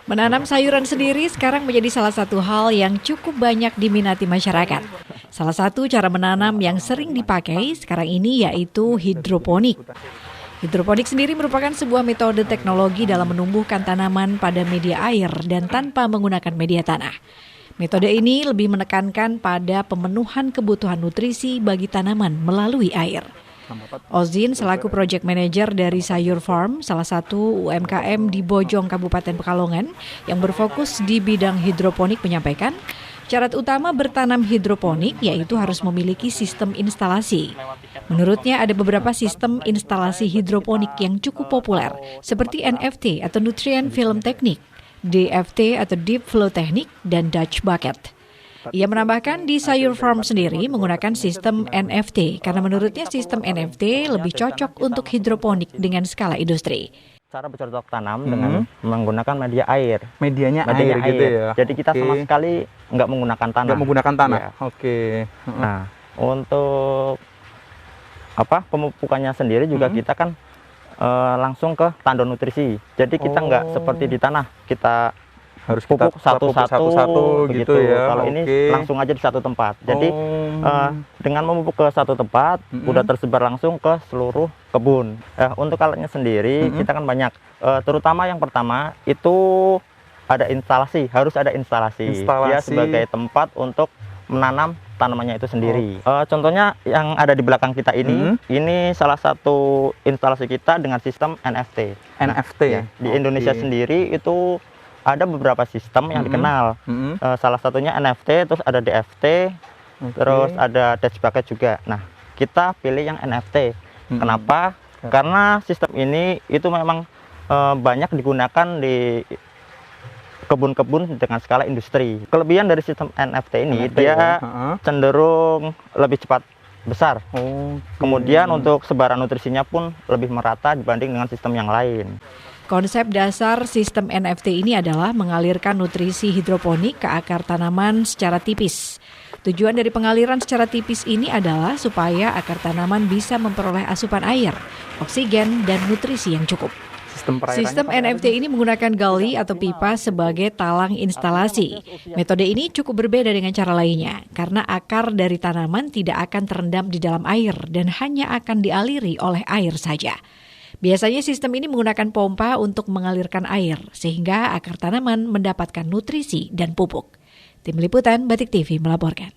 Menanam sayuran sendiri sekarang menjadi salah satu hal yang cukup banyak diminati masyarakat. Salah satu cara menanam yang sering dipakai sekarang ini yaitu hidroponik. Hidroponik sendiri merupakan sebuah metode teknologi dalam menumbuhkan tanaman pada media air dan tanpa menggunakan media tanah. Metode ini lebih menekankan pada pemenuhan kebutuhan nutrisi bagi tanaman melalui air. Ozin selaku project manager dari Sayur Farm, salah satu UMKM di Bojong, Kabupaten Pekalongan yang berfokus di bidang hidroponik menyampaikan, syarat utama bertanam hidroponik yaitu harus memiliki sistem instalasi. Menurutnya ada beberapa sistem instalasi hidroponik yang cukup populer seperti NFT atau Nutrient Film Technique, DFT atau Deep Flow Technique, dan Dutch Bucket. Ia menambahkan di Sayur Farm sendiri menggunakan sistem NFT karena menurutnya sistem NFT lebih cocok untuk hidroponik dengan skala industri. Cara bercocok tanam dengan menggunakan media air. Medianya air gitu ya. Jadi kita sama sekali nggak menggunakan tanah. Nggak menggunakan tanah. Ya. Oke. Nah, untuk pemupukannya sendiri juga kita kan langsung ke tandon nutrisi. Jadi kita nggak seperti di tanah, kita harus pupuk satu-satu gitu ya. Kalau ini langsung aja di satu tempat. Jadi dengan memupuk ke satu tempat udah tersebar langsung ke seluruh kebun. Untuk alatnya sendiri kita kan banyak. Terutama yang pertama itu ada instalasi, harus ada instalasi. Dia sebagai tempat untuk menanam tanamannya itu sendiri. Contohnya yang ada di belakang kita ini salah satu instalasi kita dengan sistem NFT. NFT ya. Di Indonesia sendiri itu ada beberapa sistem yang dikenal. Salah satunya NFT, terus ada DFT, terus ada Dutch Bucket juga. Nah, kita pilih yang NFT. Kenapa? Karena sistem ini itu memang banyak digunakan di kebun-kebun dengan skala industri. Kelebihan dari sistem NFT ini dia cenderung lebih cepat besar. Kemudian untuk sebaran nutrisinya pun lebih merata dibanding dengan sistem yang lain. Konsep dasar sistem NFT ini adalah mengalirkan nutrisi hidroponik ke akar tanaman secara tipis. Tujuan dari pengaliran secara tipis ini adalah supaya akar tanaman bisa memperoleh asupan air, oksigen, dan nutrisi yang cukup. Sistem NFT ini menggunakan gali atau pipa sebagai talang instalasi. Metode ini cukup berbeda dengan cara lainnya, karena akar dari tanaman tidak akan terendam di dalam air dan hanya akan dialiri oleh air saja. Biasanya sistem ini menggunakan pompa untuk mengalirkan air, sehingga akar tanaman mendapatkan nutrisi dan pupuk. Tim Liputan Batik TV melaporkan.